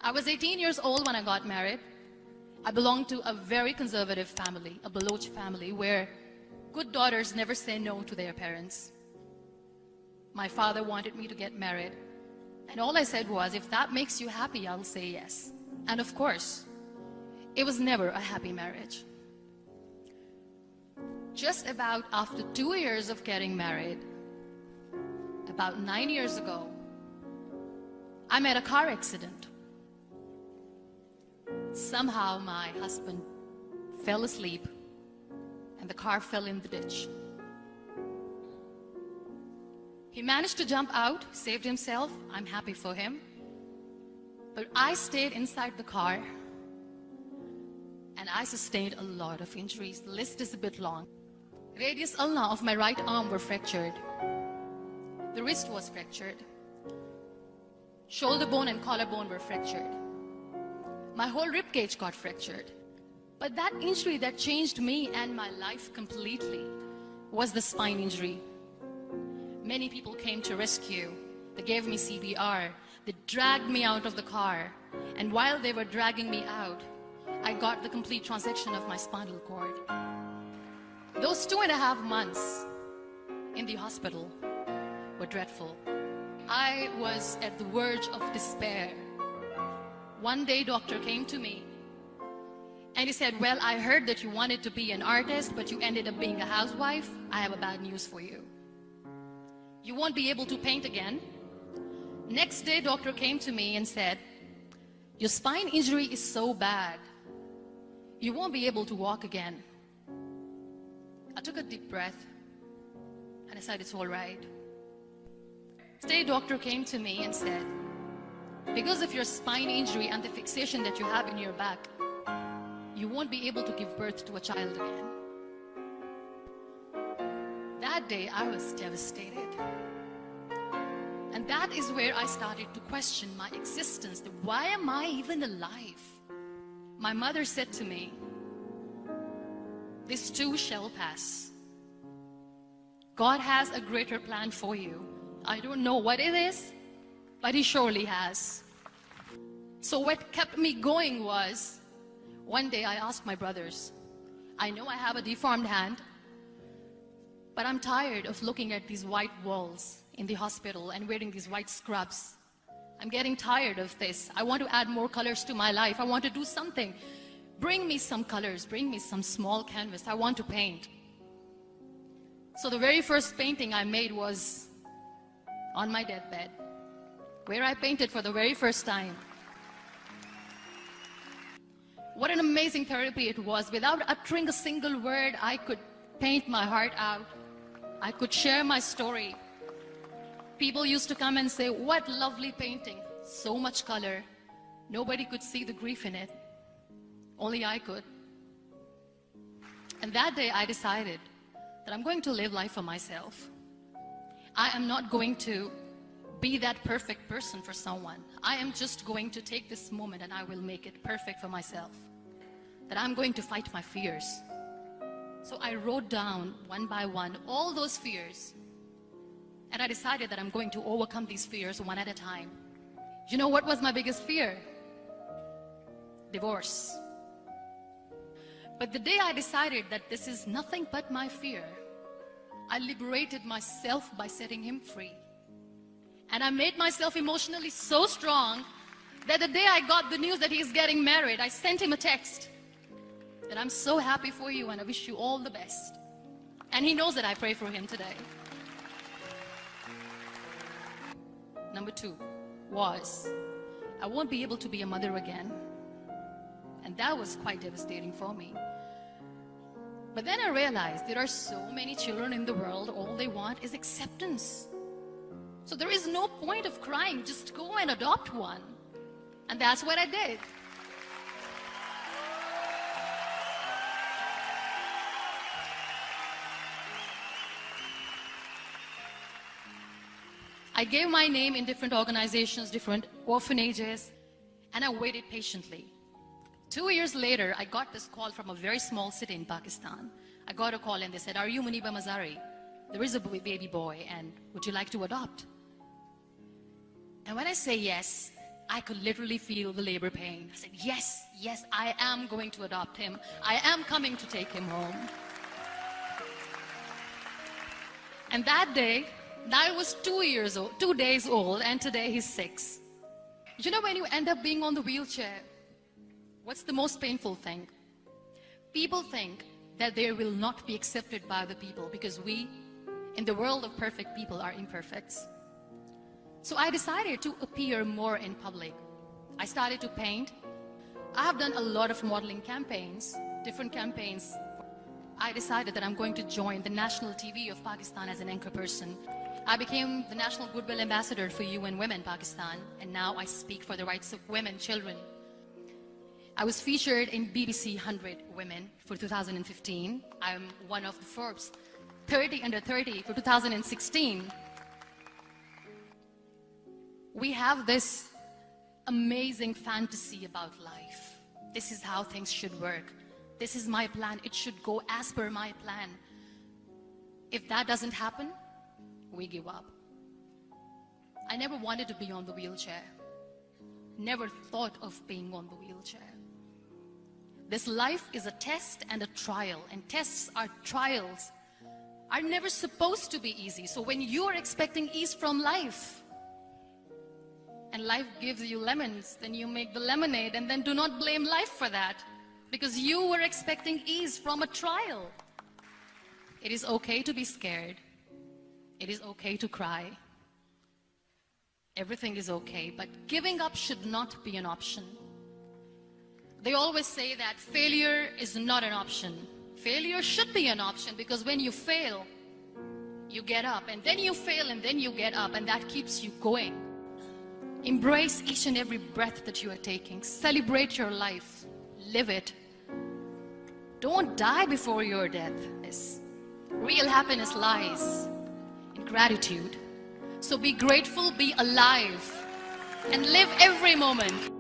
I was 18 years old when I got married. I belonged to a very conservative family, a Baloch family, where good daughters never say no to their parents. My father wanted me to get married, and all I said was, if that makes you happy, I'll say yes. And of course, it was never a happy marriage. Just about after 2 years of getting married, about 9 years ago, I met a car accident. Somehow my husband fell asleep and the car fell in the ditch. He managed to jump out, saved himself. I'm happy for him. But I stayed inside the car and I sustained a lot of injuries. The list is a bit long. Radius ulna of my right arm were fractured. The wrist was fractured. Shoulder bone and collarbone were fractured. My whole rib cage got fractured. But that injury that changed me and my life completely was the spine injury. Many people came to rescue. They gave me CPR. They dragged me out of the car. And while they were dragging me out, I got the complete transection of my spinal cord. Those 2.5 months in the hospital were dreadful. I was at the verge of despair. One day, doctor came to me and he said, well, I heard that you wanted to be an artist, but you ended up being a housewife. I have a bad news for you. You won't be able to paint again. Next day, doctor came to me and said, your spine injury is so bad, you won't be able to walk again. I took a deep breath and I said, it's all right. Next day, doctor came to me and said, because of your spine injury and the fixation that you have in your back, you won't be able to give birth to a child again. That day, I was devastated. And that is where I started to question my existence. Why am I even alive? My mother said to me, this too shall pass. God has a greater plan for you. I don't know what it is, but He surely has. So what kept me going was, one day I asked my brothers, I know I have a deformed hand, but I'm tired of looking at these white walls in the hospital and wearing these white scrubs. I'm getting tired of this. I want to add more colors to my life. I want to do something. Bring me some colors, bring me some small canvas. I want to paint. So the very first painting I made was on my deathbed, where I painted for the very first time. What an amazing therapy it was. Without uttering a single word, I could paint my heart out. I could share my story. People used to come and say, what lovely painting, so much color. Nobody could see the grief in it. Only I could. And that day I decided that I'm going to live life for myself. I am not going to be that perfect person for someone. I am just going to take this moment and I will make it perfect for myself. That I'm going to fight my fears. So I wrote down one by one all those fears. And I decided that I'm going to overcome these fears one at a time. You know what was my biggest fear? Divorce. But the day I decided that this is nothing but my fear, I liberated myself by setting him free. And I made myself emotionally so strong that the day I got the news that he's getting married, I sent him a text that I'm so happy for you and I wish you all the best. And he knows that I pray for him today. Number 2 was, I won't be able to be a mother again. And that was quite devastating for me. But then I realized there are so many children in the world, all they want is acceptance. So there is no point of crying, just go and adopt one. And that's what I did. I gave my name in different organizations, different orphanages, and I waited patiently. 2 years later, I got this call from a very small city in Pakistan. I got a call and they said, are you Muniba Mazari? There is a baby boy and would you like to adopt? And when I say yes, I could literally feel the labor pain. I said, yes, yes, I am going to adopt him. I am coming to take him home. And that day, I was 2 days old, and today he's 6. You know, when you end up being on the wheelchair, what's the most painful thing? People think that they will not be accepted by the people because we, in the world of perfect people, are imperfects. So I decided to appear more in public. I started to paint. I have done a lot of modeling campaigns, different campaigns. I decided that I'm going to join the national TV of Pakistan as an anchor person. I became the National Goodwill Ambassador for UN Women Pakistan, and now I speak for the rights of women, children. I was featured in BBC 100 Women for 2015. I'm one of the Forbes 30 under 30 for 2016. We have this amazing fantasy about life. This is how things should work. This is my plan. It should go as per my plan. If that doesn't happen, we give up. I never wanted to be on the wheelchair. Never thought of being on the wheelchair. This life is a test and a trial, and tests are trials are never supposed to be easy. So when you are expecting ease from life, and life gives you lemons, then you make the lemonade, and then do not blame life for that, because you were expecting ease from a trial. It is okay to be scared. It is okay to cry. Everything is okay, but giving up should not be an option. They always say that failure is not an option. Failure should be an option, because when you fail, you get up, and then you fail, and then you get up, and that keeps you going. Embrace each and every breath that you are taking. Celebrate your life. Live it. Don't die before your death. Real happiness lies in gratitude. So be grateful, be alive, and live every moment.